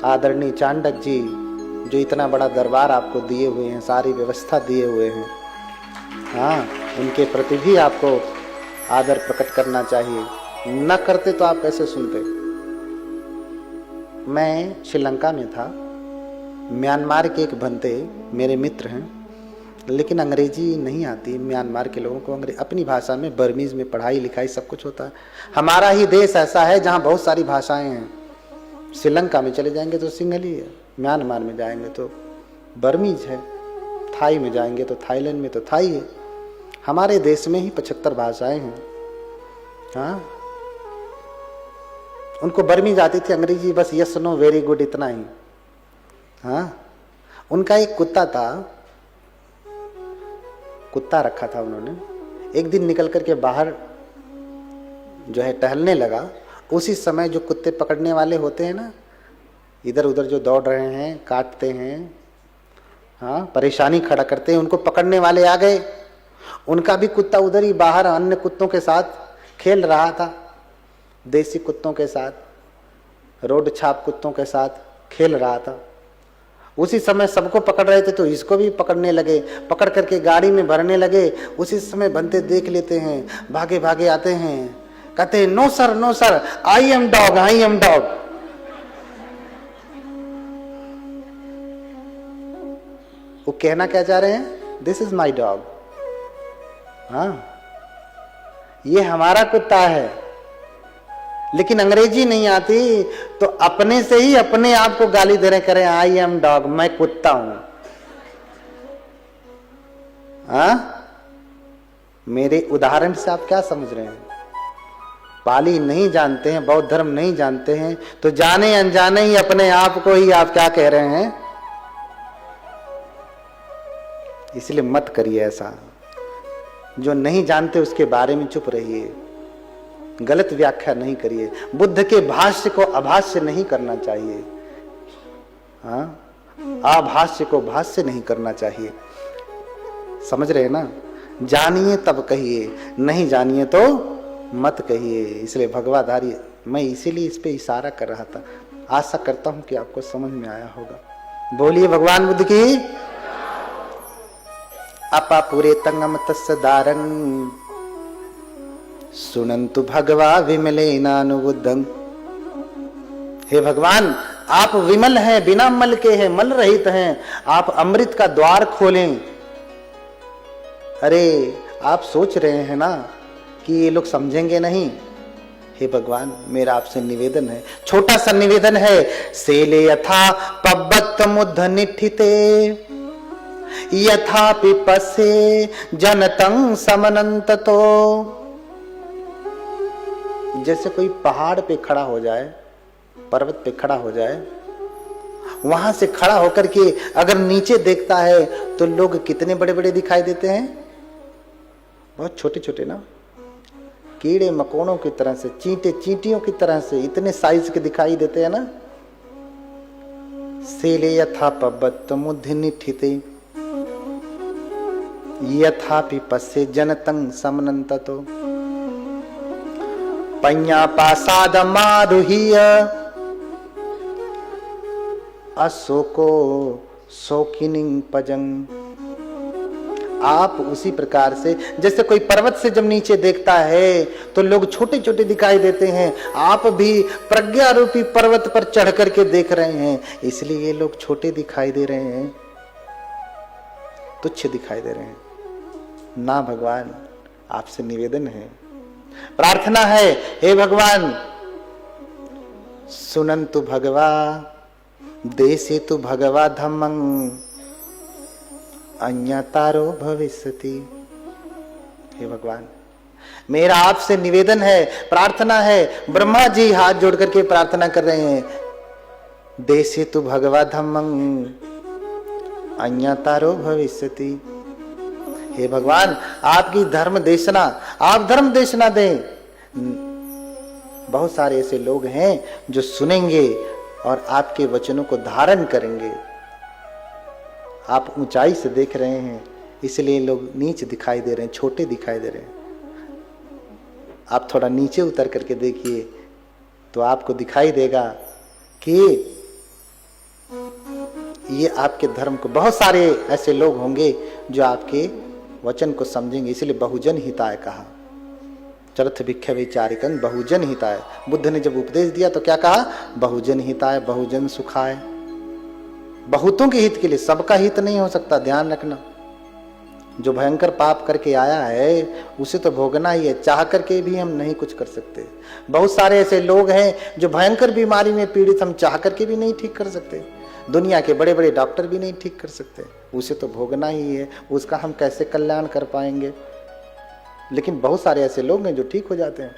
आदरणीय चांडक जी जो इतना बड़ा दरबार आपको दिए हुए हैं, सारी व्यवस्था दिए हुए हैं, हाँ, उनके प्रति भी आपको आदर प्रकट करना चाहिए। न करते तो आप कैसे सुनते। मैं श्रीलंका में था, म्यांमार के एक बंदे मेरे मित्र हैं, लेकिन अंग्रेजी नहीं आती म्यांमार के लोगों को। अपनी भाषा में बर्मीज में पढ़ाई लिखाई सब कुछ होता है। हमारा ही देश ऐसा है जहाँ बहुत सारी भाषाएं हैं। श्रीलंका में चले जाएंगे तो सिंहली है, म्यांमार में जाएंगे तो बर्मीज है, थाई में जाएंगे तो थाईलैंड में तो थाई है। हमारे देश में ही 75 भाषाएं हैं। हाँ, उनको बर्मीज आती थी, अंग्रेजी बस यस नो वेरी गुड इतना ही। हाँ, उनका एक कुत्ता था, कुत्ता रखा था उन्होंने। एक दिन निकल करके बाहर जो है टहलने लगा। उसी समय जो कुत्ते पकड़ने वाले होते हैं ना, इधर उधर जो दौड़ रहे हैं, काटते हैं, हाँ, परेशानी खड़ा करते हैं, उनको पकड़ने वाले आ गए। उनका भी कुत्ता उधर ही बाहर अन्य कुत्तों के साथ खेल रहा था, देसी कुत्तों के साथ, रोड छाप कुत्तों के साथ खेल रहा था। उसी समय सबको पकड़ रहे थे तो इसको भी पकड़ने लगे, पकड़ करके गाड़ी में भरने लगे। उसी समय बनते देख लेते हैं, भागे भागे आते हैं, कहते हैं no sir no sir, I am dog, I am dog. वो कहना क्या चाह रहे हैं, दिस इज माई डॉग। हाँ, ये हमारा कुत्ता है। लेकिन अंग्रेजी नहीं आती तो अपने से ही अपने आप को गाली दे रहे, करें आई एम डॉग, मैं कुत्ता हूं। हाँ, मेरे उदाहरण से आप क्या समझ रहे हैं। पाली नहीं जानते हैं, बौद्ध धर्म नहीं जानते हैं, तो जाने अनजाने ही अपने आप को ही आप क्या कह रहे हैं। इसलिए मत करिए ऐसा। जो नहीं जानते उसके बारे में चुप रहिए, गलत व्याख्या नहीं करिए। बुद्ध के भाष्य को अभाष्य नहीं करना चाहिए। हाँ, आभाष्य को भाष्य नहीं करना चाहिए। समझ रहे हैं ना। जानिए तब कहिए, नहीं जानिए तो मत कहिए। इसलिए भगवाधारी, मैं इसीलिए इस पे इशारा कर रहा था। आशा करता हूं कि आपको समझ में आया होगा। बोलिए भगवान बुद्ध की। अपा पूरे तंगम तस्दारं सुनंतु भगवा विमलेनानुबुद्धं। हे भगवान, आप विमल हैं, बिना मल के हैं, मल रहित हैं। आप अमृत का द्वार खोलें। अरे आप सोच रहे हैं ना कि ये लोग समझेंगे नहीं। हे भगवान, मेरा आपसे निवेदन है, छोटा सा निवेदन है। सेले यथा पब्बत मुद्ध निठिते यथा पिपसे जनतं समनंततो। जैसे कोई पहाड़ पे खड़ा हो जाए, पर्वत पे खड़ा हो जाए, वहां से खड़ा होकर के अगर नीचे देखता है तो लोग कितने बड़े बड़े दिखाई देते हैं, बहुत छोटे छोटे ना, कीड़े मकोड़ों की तरह से, चींटे चींटियों की तरह से इतने साइज के दिखाई देते हैं ना। सेले यथा पब्बत मुद्धि निठिते यथा पिपस्य जनतं समनंततो। पඤ्ඤा पासादमारुह्य अशोको शोकिनीं पजं। आप उसी प्रकार से, जैसे कोई पर्वत से जब नीचे देखता है तो लोग छोटे छोटे दिखाई देते हैं, आप भी प्रज्ञा रूपी पर्वत पर चढ़ करके देख रहे हैं, इसलिए ये लोग छोटे दिखाई दे रहे हैं, तुच्छ दिखाई दे रहे हैं ना। भगवान, आपसे निवेदन है, प्रार्थना है, हे भगवान, सुनंतु भगवा देसे तु भगवा धम्मं अन्यतारो भविष्यति। हे भगवान, मेरा आपसे निवेदन है, प्रार्थना है। ब्रह्मा जी हाथ जोड़ करके प्रार्थना कर रहे हैं, देसे तु भगवा धम्मं अन्यतारो भविष्यति। हे भगवान, आपकी धर्म देशना, आप धर्म देशना दें। बहुत सारे ऐसे लोग हैं जो सुनेंगे और आपके वचनों को धारण करेंगे। आप ऊंचाई से देख रहे हैं, इसलिए लोग नीच दिखाई दे रहे हैं, छोटे दिखाई दे रहे हैं। आप थोड़ा नीचे उतर करके देखिए तो आपको दिखाई देगा कि ये आपके धर्म को, बहुत सारे ऐसे लोग होंगे जो आपके वचन को समझेंगे। इसलिए बहुजन हिताय कहा, चरथ भिक्खवे विचारिकन बहुजन हिताय। बुद्ध ने जब उपदेश दिया तो क्या कहा? बहुजन हिताय, बहुजन सुखाय। बहुतों के हित के लिए, सबका हित नहीं हो सकता, ध्यान रखना। जो भयंकर पाप करके आया है उसे तो भोगना ही है, चाह करके भी हम नहीं कुछ कर सकते। बहुत सारे ऐसे लोग हैं जो भयंकर बीमारी में पीड़ित, हम चाह करके भी नहीं ठीक कर सकते। दुनिया के बड़े बड़े डॉक्टर भी नहीं ठीक कर सकते, उसे तो भोगना ही है। उसका हम कैसे कल्याण कर पाएंगे? लेकिन बहुत सारे ऐसे लोग हैं जो ठीक हो जाते हैं।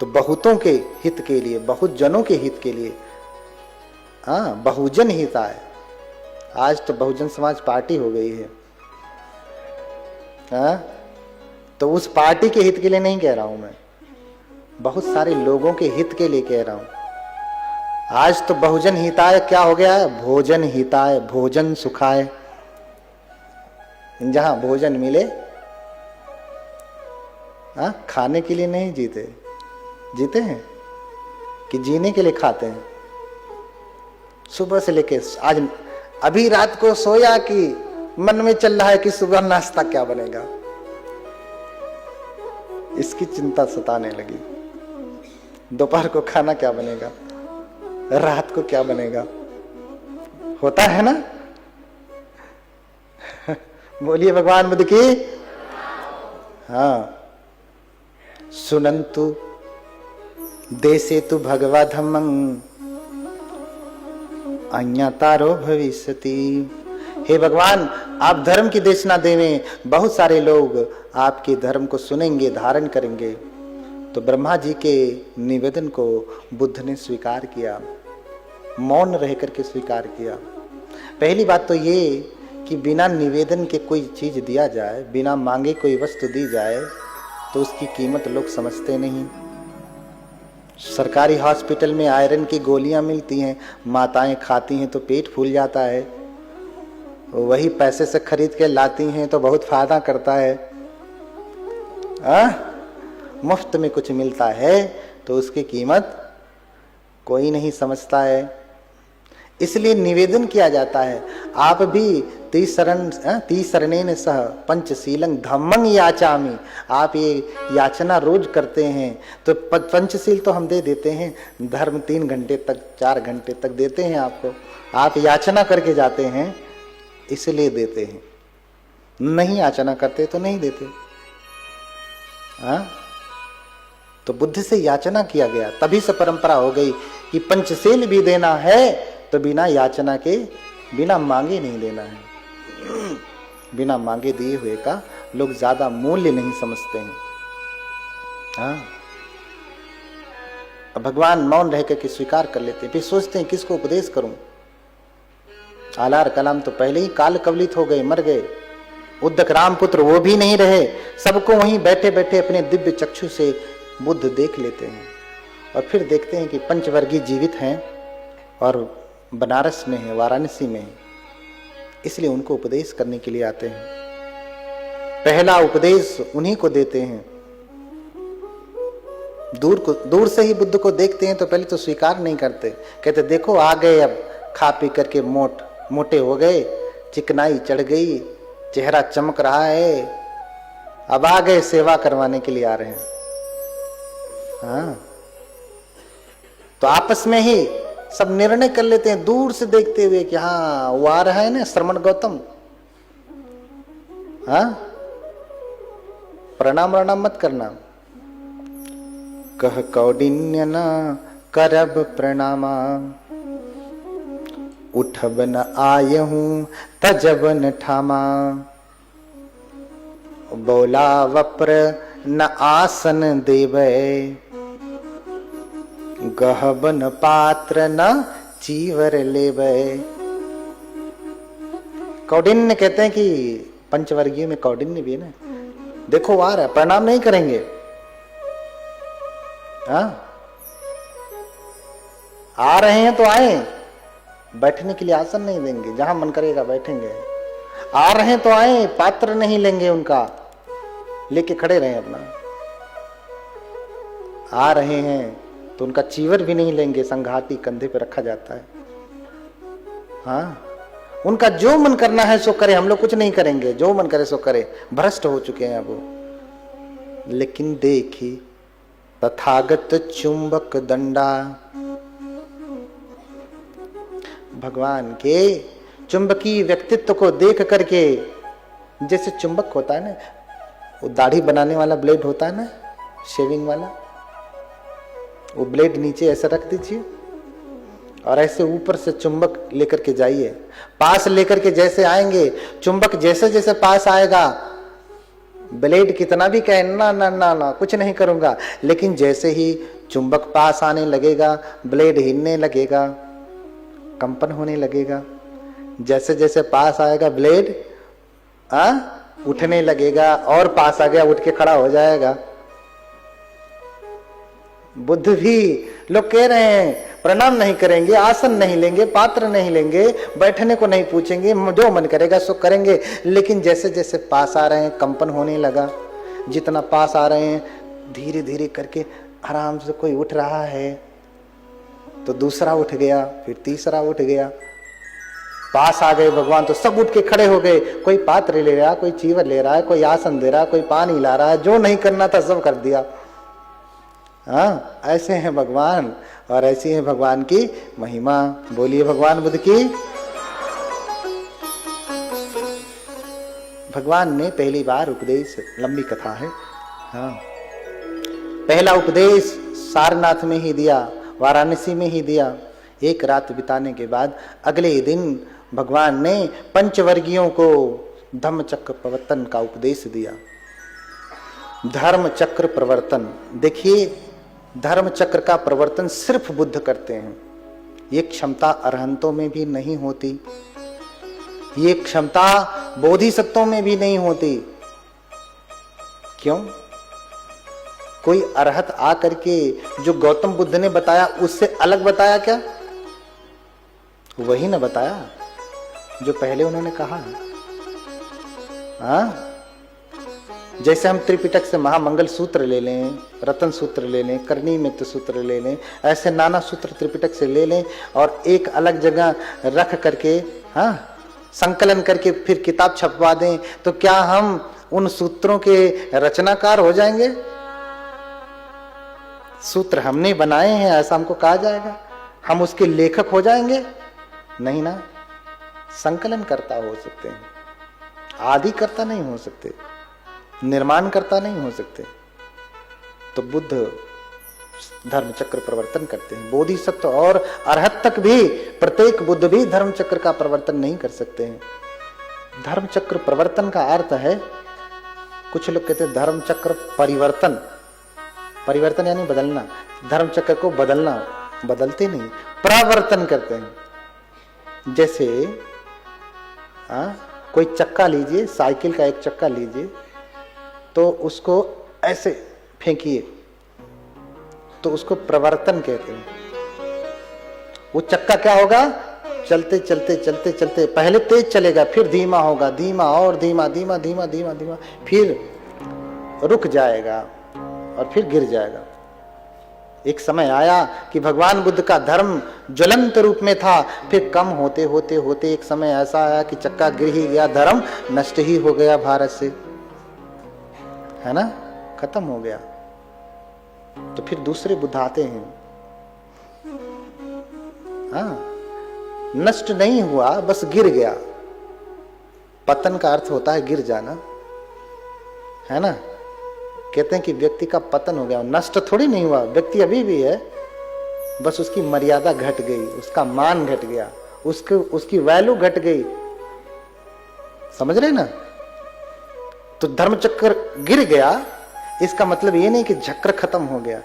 तो बहुतों के हित के लिए, बहुत जनों के हित के लिए, हाँ, बहुजन हिताय। आज तो बहुजन समाज पार्टी हो गई है, हाँ? तो उस पार्टी के हित के लिए नहीं कह रहा हूं मैं, बहुत सारे लोगों के हित के लिए कह रहा हूं। आज तो बहुजन हिताय क्या हो गया है? भोजन हिताय, भोजन सुखाय। जहां भोजन मिले, हाँ, खाने के लिए नहीं जीते, जीते हैं कि जीने के लिए खाते हैं। सुबह से लेके आज, अभी रात को सोया कि मन में चल रहा है कि सुबह नाश्ता क्या बनेगा, इसकी चिंता सताने लगी। दोपहर को खाना क्या बनेगा, रात को क्या बनेगा, होता है ना? बोलिए भगवान बुद्ध की। हाँ, सुनंतु देशे तु भगवा धम्मं अन्यतारो भविष्यति। हे भगवान, आप धर्म की देशना देवें, बहुत सारे लोग आपके धर्म को सुनेंगे, धारण करेंगे। तो ब्रह्मा जी के निवेदन को बुद्ध ने स्वीकार किया, मौन रह करके स्वीकार किया। पहली बात तो ये कि बिना निवेदन के कोई चीज दिया जाए, बिना मांगे कोई वस्तु दी जाए तो उसकी कीमत लोग समझते नहीं। सरकारी हॉस्पिटल में आयरन की गोलियां मिलती हैं, माताएं खाती हैं तो पेट फूल जाता है, वही पैसे से खरीद के लाती हैं तो बहुत फायदा करता है। मुफ्त में कुछ मिलता है तो उसकी कीमत कोई नहीं समझता है। इसलिए निवेदन किया जाता है, आप भी तीसरणेन सह पंचशीलं धम्मं याचामि। आप ये याचना रोज करते हैं तो पंचशील तो हम दे देते हैं, धर्म 3 घंटे तक 4 घंटे तक देते हैं आपको। आप याचना करके जाते हैं इसलिए देते हैं, नहीं याचना करते तो नहीं देते। हाँ, तो बुद्ध से याचना किया गया, तभी से परंपरा हो गई कि पंचशील भी देना है तो बिना याचना के, बिना मांगे नहीं देना है। बिना मांगे दिए हुए का लोग ज्यादा मूल्य नहीं समझते हैं। हाँ, अब भगवान मौन रह करके स्वीकार कर लेते हैं, फिर सोचते हैं किसको उपदेश करूं। आलार कलाम तो पहले ही काल कवलित हो गए, मर गए। उद्दक रामपुत्र वो भी नहीं रहे, सबको वहीं बैठे बैठे अपने दिव्य चक्षु से बुद्ध देख लेते हैं। और फिर देखते हैं कि पंचवर्गीय जीवित हैं और बनारस में है, वाराणसी में है, इसलिए उनको उपदेश करने के लिए आते हैं। पहला उपदेश उन्हीं को देते हैं। दूर से ही बुद्ध को देखते हैं तो पहले तो स्वीकार नहीं करते, कहते देखो आ गए, अब खा पी करके मोटे हो गए, चिकनाई चढ़ गई, चेहरा चमक रहा है, अब आ गए, सेवा करवाने के लिए आ रहे हैं। हाँ, तो आपस में ही सब निर्णय कर लेते हैं दूर से देखते हुए कि हाँ वो आ रहा है ना श्रमण गौतम। हाँ, प्रणाम मत करना। कह कौडिन्य न करब प्रणामा, उठब न आयहूं तजब न ठामा। बोला वप्र न आसन देवे, गहबन पात्र न चीवर लेवे। कौडिन्य कहते हैं कि पंचवर्गीय में कौडिन्य भी है ना, देखो आ रहा है, प्रणाम नहीं करेंगे। हाँ, आ रहे हैं तो आए, बैठने के लिए आसन नहीं देंगे, जहां मन करेगा बैठेंगे। आ रहे हैं तो आए, पात्र नहीं लेंगे उनका, लेके खड़े रहे अपना। आ रहे हैं तो उनका चीवर भी नहीं लेंगे, संघाती कंधे पे रखा जाता है। हाँ, उनका जो मन करना है सो करे, हम लोग कुछ नहीं करेंगे, जो मन करे सो करे, भ्रष्ट हो चुके हैं अब वो। लेकिन देखी तथागत चुंबक दंडा, भगवान के चुंबकीय व्यक्तित्व को देख करके, जैसे चुंबक होता है ना, वो दाढ़ी बनाने वाला ब्लेड होता है ना, शेविंग वाला, वो ब्लेड नीचे ऐसा रख दीजिए और ऐसे ऊपर से चुंबक लेकर के जाइए, पास लेकर के जैसे आएंगे, चुंबक जैसे जैसे पास आएगा, ब्लेड कितना भी कहे ना ना ना ना कुछ नहीं करूंगा, लेकिन जैसे ही चुंबक पास आने लगेगा, ब्लेड हिलने लगेगा, कंपन होने लगेगा। जैसे जैसे पास आएगा ब्लेड उठने लगेगा, और पास आ गया उठ के खड़ा हो जाएगा। बुद्ध भी लोग कह रहे हैं प्रणाम नहीं करेंगे, आसन नहीं लेंगे, पात्र नहीं लेंगे, बैठने को नहीं पूछेंगे, जो मन करेगा सो करेंगे। लेकिन जैसे जैसे पास आ रहे हैं कंपन होने लगा, जितना पास आ रहे हैं धीरे धीरे करके आराम से कोई उठ रहा है तो दूसरा उठ गया, फिर तीसरा उठ गया, पास आ गए भगवान तो सब उठ के खड़े हो गए। कोई पात्र ले रहा, कोई चीवर ले रहा है, कोई आसन दे रहा है, कोई पानी ला रहा है, जो नहीं करना था सब कर दिया। हाँ, ऐसे हैं भगवान, और ऐसी है भगवान की महिमा। बोलिए भगवान बुद्ध की। भगवान ने पहली बार उपदेश, लंबी कथा है, हाँ, पहला उपदेश सारनाथ में ही दिया, वाराणसी में ही दिया। एक रात बिताने के बाद अगले दिन भगवान ने पंचवर्गीयों को धम्मचक्र प्रवर्तन का उपदेश दिया। धर्म चक्र प्रवर्तन, देखिए धर्म चक्र का प्रवर्तन सिर्फ बुद्ध करते हैं। ये क्षमता अरहंतों में भी नहीं होती, ये क्षमता बोधिसत्वों में भी नहीं होती। क्यों? कोई अरहत आकर के जो गौतम बुद्ध ने बताया उससे अलग बताया क्या? वही ना बताया जो पहले उन्होंने कहा। हाँ, जैसे हम त्रिपिटक से महामंगल सूत्र ले लें, रतन सूत्र ले लें, करणी मित्र सूत्र ले लें, ऐसे नाना सूत्र त्रिपिटक से ले लें और एक अलग जगह रख करके, हाँ, संकलन करके फिर किताब छपवा दें, तो क्या हम उन सूत्रों के रचनाकार हो जाएंगे? सूत्र हमने बनाए हैं ऐसा हमको कहा जाएगा? हम उसके लेखक हो जाएंगे? नहीं ना, संकलन करता हो सकते हैं, आदि करता नहीं हो सकते, निर्माण करता नहीं हो सकते। तो बुद्ध धर्म चक्र प्रवर्तन करते हैं। बोधिसत्व और अरहत तक भी, प्रत्येक बुद्ध भी धर्म चक्र का प्रवर्तन नहीं कर सकते हैं। धर्म चक्र प्रवर्तन का अर्थ है, कुछ लोग कहते हैं धर्म चक्र परिवर्तन, परिवर्तन यानी बदलना, धर्म चक्र को बदलना, बदलते नहीं, प्रवर्तन करते हैं। जैसे कोई चक्का लीजिए, साइकिल का एक चक्का लीजिए, तो उसको ऐसे फेंकिए तो उसको प्रवर्तन कहते हैं। वो चक्का क्या होगा? चलते चलते चलते चलते पहले तेज चलेगा, फिर धीमा होगा, धीमा और धीमा, धीमा धीमा धीमा धीमा, फिर रुक जाएगा और फिर गिर जाएगा। एक समय आया कि भगवान बुद्ध का धर्म ज्वलंत रूप में था, फिर कम होते होते होते एक समय ऐसा आया कि चक्का गिर ही गया, धर्म नष्ट ही हो गया भारत से, है ना, खत्म हो गया। तो फिर दूसरे बुद्ध आते हैं। हाँ, नष्ट नहीं हुआ, बस गिर गया। पतन का अर्थ होता है गिर जाना, है ना। कहते हैं कि व्यक्ति का पतन हो गया, नष्ट थोड़ी नहीं हुआ, व्यक्ति अभी भी है, बस उसकी मर्यादा घट गई, उसका मान घट गया, उसकी वैल्यू घट गई। समझ रहे ना। तो धर्म चक्र गिर गया, इसका मतलब ये नहीं कि चक्र खत्म हो गया,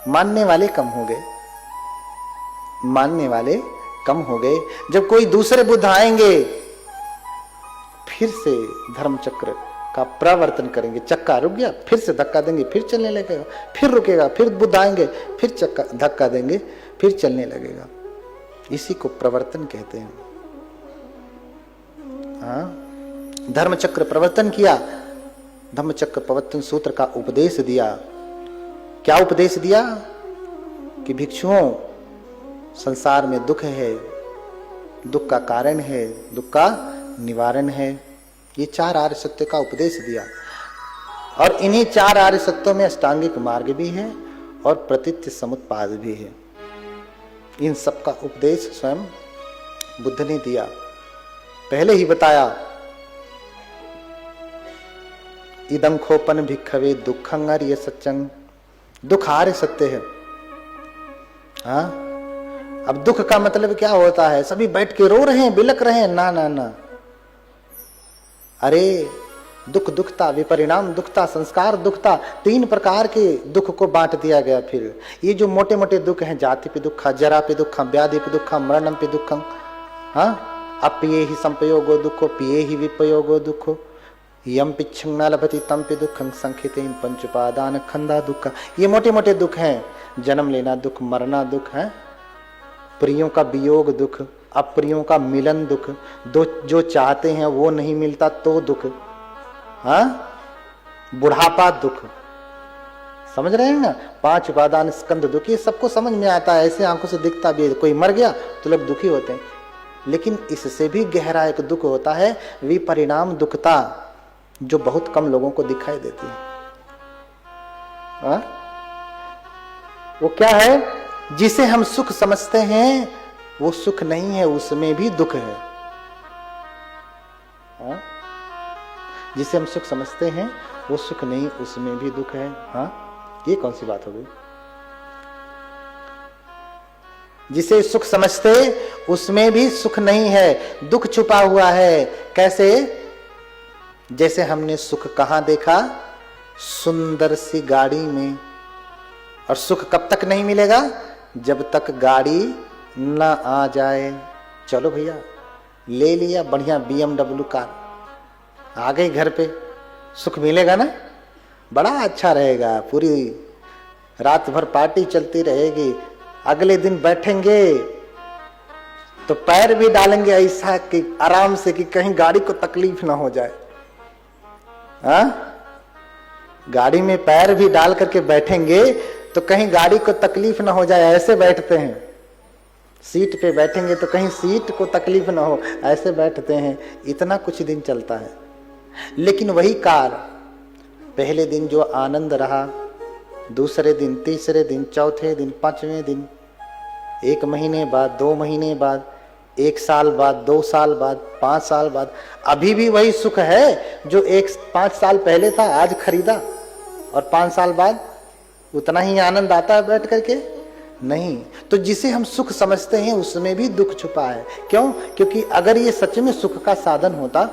मानने वाले कम हो गए, मानने वाले कम हो गए। जब कोई दूसरे बुद्ध आएंगे फिर से धर्म चक्र का प्रवर्तन करेंगे। चक्का रुक गया, फिर से धक्का देंगे, फिर चलने लगेगा, फिर रुकेगा, फिर बुद्ध आएंगे, फिर चक्का धक्का देंगे, फिर चलने लगेगा। इसी को प्रवर्तन कहते हैं। हाँ, धर्म चक्र प्रवर्तन किया, धम्म चक्र प्रवर्तन सूत्र का उपदेश दिया। क्या उपदेश दिया? कि भिक्षुओं, संसार में दुख है, दुख का कारण है, दुख का निवारण है। ये 4 आर्य सत्य का उपदेश दिया। और इन्हीं 4 आर्य सत्यों में अष्टांगिक मार्ग भी है और प्रतीत्य समुत्पाद भी है। इन सब का उपदेश स्वयं बुद्ध ने दिया। पहले ही बताया, इदं खोपन भिक्खवे दुखं आर्य सत्यं। दुख आर्य सत्य है। हाँ, अब दुख का मतलब क्या होता है? सभी बैठ के रो रहे हैं, बिलक रहे हैं? ना ना ना। अरे दुख दुखता, विपरिणाम दुखता, संस्कार दुखता, 3 प्रकार के दुख को बांट दिया गया। फिर ये जो मोटे मोटे दुख हैं, जाति पे दुख, जरा पे दुख, व्याधि पे दुख, मरणम पे दुख, हाँ, अप्रिये ही संपयोगो दुखो, पिये ही विपयोगो दुखो, यम पिच्छं न लभति तम पे दुखं संखितेन पंचुपादान खंदा दुख। ये मोटे मोटे दुख हैं। जन्म लेना दुख, मरना दुख है, प्रियों का वियोग दुख, अप्रियों का मिलन दुख, दो जो चाहते हैं वो नहीं मिलता तो दुख, हाँ, बुढ़ापा दुख। समझ रहे हैं ना? 5 उपादान स्कंद दुख, ये सबको समझ में आता है। ऐसे आंखों से दिखता भी है। कोई मर गया तो लोग दुखी होते हैं, लेकिन इससे भी गहरा एक दुख होता है विपरिणाम दुखता, जो बहुत कम लोगों को दिखाई देती है। हाँ? वो क्या है? जिसे हम सुख समझते हैं वो सुख नहीं है, उसमें भी दुख है। हाँ? जिसे हम सुख समझते हैं वो सुख नहीं, उसमें भी दुख है। हाँ, ये कौन सी बात हो गई? जिसे सुख समझते उसमें भी सुख नहीं है, दुख छुपा हुआ है। कैसे? जैसे हमने सुख कहां देखा? सुंदर सी गाड़ी में। और सुख कब तक नहीं मिलेगा? जब तक गाड़ी न आ जाए। चलो भैया, ले लिया बढ़िया BMW कार, आ गई घर पे, सुख मिलेगा ना? बड़ा अच्छा रहेगा, पूरी रात भर पार्टी चलती रहेगी। अगले दिन बैठेंगे तो पैर भी डालेंगे ऐसा कि आराम से, कि कहीं गाड़ी को तकलीफ ना हो जाए। हाँ? गाड़ी में पैर भी डाल करके बैठेंगे तो कहीं गाड़ी को तकलीफ ना हो जाए, ऐसे बैठते हैं। सीट पे बैठेंगे तो कहीं सीट को तकलीफ ना हो, ऐसे बैठते हैं। इतना कुछ दिन चलता है। लेकिन वही कार पहले दिन जो आनंद रहा, दूसरे दिन, तीसरे दिन, चौथे दिन, 5वें दिन, 1 महीने बाद, 2 महीने बाद, 1 साल बाद, 2 साल बाद, 5 साल बाद, अभी भी वही सुख है जो 5 साल पहले था, आज खरीदा। और 5 साल बाद उतना ही आनंद आता है बैठ करके? नहीं। तो जिसे हम सुख समझते हैं उसमें भी दुख छुपा है। क्यों? क्योंकि अगर ये सच में सुख का साधन होता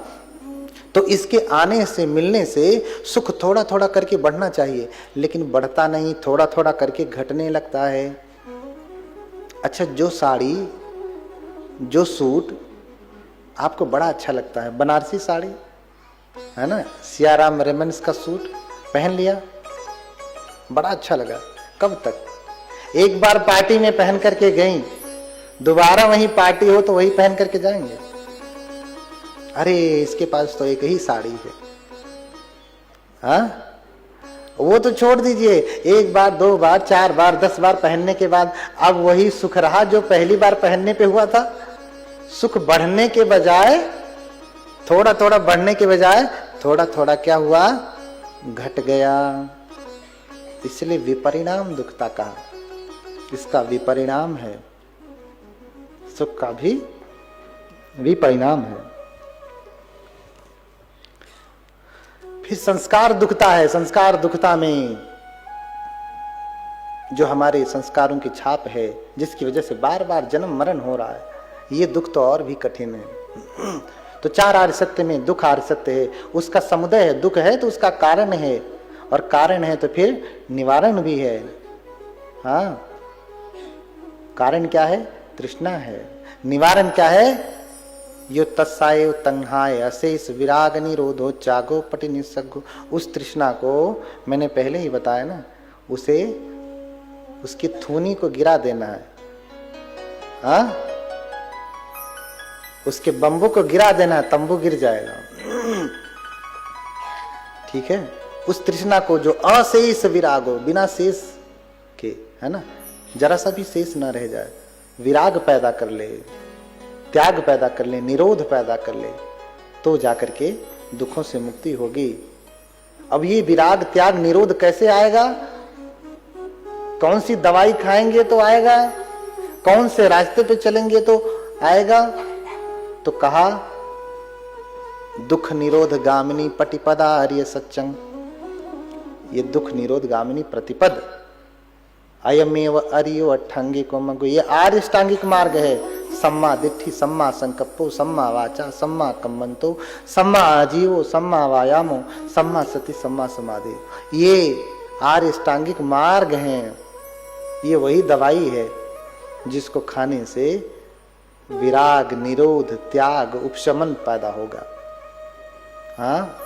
तो इसके आने से, मिलने से सुख थोड़ा थोड़ा करके बढ़ना चाहिए, लेकिन बढ़ता नहीं, थोड़ा थोड़ा करके घटने लगता है। अच्छा, जो साड़ी, जो सूट आपको बड़ा अच्छा लगता है, बनारसी साड़ी है ना, सियाराम रेमंड्स का सूट पहन लिया, बड़ा अच्छा लगा। कब तक? एक बार पार्टी में पहन करके गई, दोबारा वही पार्टी हो तो वही पहन करके जाएंगे। अरे इसके पास तो एक ही साड़ी है। हाँ, वो तो छोड़ दीजिए, 1 बार, 2 बार, 4 बार, 10 बार पहनने के बाद अब वही सुख रहा जो पहली बार पहनने पे हुआ था। सुख बढ़ने के बजाय, थोड़ा थोड़ा बढ़ने के बजाय थोड़ा थोड़ा क्या हुआ? घट गया। इसलिए विपरिणाम दुखता कहा। इसका विपरिणाम है, सुख का भी विपरिणाम है। फिर संस्कार दुखता है। संस्कार दुखता में जो हमारे संस्कारों की छाप है, जिसकी वजह से बार बार जन्म मरण हो रहा है, ये दुख तो और भी कठिन है। तो 4 आर्य सत्य में दुख आर्य सत्य है, उसका समुदय है। दुख है तो उसका कारण है, और कारण है तो फिर निवारण भी है। हाँ, कारण क्या है? तृष्णा है। निवारण क्या है? यो तत्साय तंहाय अशेष विराग निरोधो जागो पटि निसग्गो। उस तृष्णा को मैंने पहले ही बताया ना, उसे, उसकी थूनी को गिरा देना है। हाँ, उसके बम्बू को गिरा देना है, तंबू गिर जाएगा। ठीक है? उस तृष्णा को जो अशेष विराग हो, बिना शेष के, है ना, जरा सा भी शेष ना रह जाए, विराग पैदा कर ले। त्याग पैदा कर ले, निरोध पैदा कर ले, तो जाकर के दुखों से मुक्ति होगी। अब ये विराग त्याग निरोध कैसे आएगा? कौन सी दवाई खाएंगे तो आएगा? कौन से रास्ते पे चलेंगे तो आएगा? तो कहा दुख निरोध गामिनी पटिपदा आर्य सच्चंग, ये दुख निरोध गामिनी प्रतिपद अयमेव अर्यो अट्ठांगिको मगो, ये आर्य अष्टांगिक मार्ग है। सम्मा दिट्ठी, सम्मा संकप्पो, सम्मा वाचा, सम्मा कम्मंतो, सम्मा आजीवो, सम्मा वायामो, सम्मा सति, सम्मा समाधि। ये आर्य अष्टांगिक मार्ग हैं। ये वही दवाई है जिसको खाने से विराग, निरोध, त्याग, उपशमन पैदा होगा। हाँ,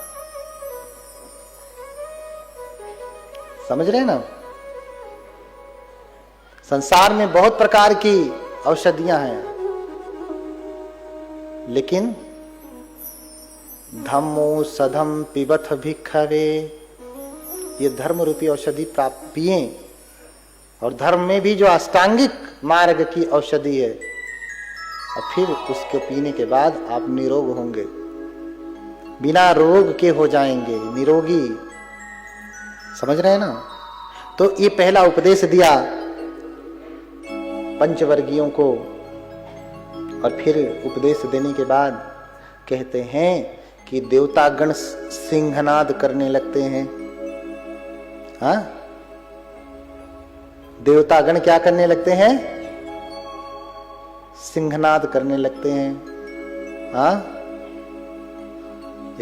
समझ रहे हैं ना? संसार में बहुत प्रकार की औषधियां हैं, लेकिन धम्मो सधम पिबथ भिक्खवे, ये धर्म रूपी औषधि प्राप्त पिए। और धर्म में भी जो अष्टांगिक मार्ग की औषधि है, और फिर उसको पीने के बाद आप निरोग होंगे, बिना रोग के हो जाएंगे, निरोगी। समझ रहे हैं ना? तो ये पहला उपदेश दिया पंचवर्गीयों को, और फिर उपदेश देने के बाद कहते हैं कि देवतागण सिंहनाद करने लगते हैं। हाँ, देवतागण क्या करने लगते हैं? सिंहनाद करने लगते हैं। हाँ,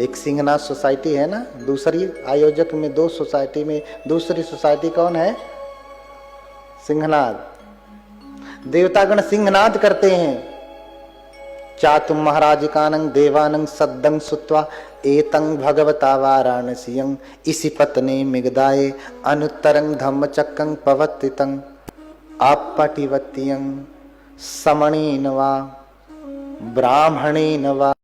एक सिंहनाद सोसाइटी है ना, दूसरी आयोजक में दो सोसाइटी में दूसरी सोसाइटी कौन है? सिंहनाद। देवतागण सिंहनाद करते हैं। चातुम महाराजिकानंग देवानंग सद्दंग सुत्वा एतं भगवता वाराणसीयं इसी पत्ने मिगदाये अनुत्तरं धम्मचक्रं पवत्तितं आपटिवत्यं समणेन वा ब्राह्मणेन वा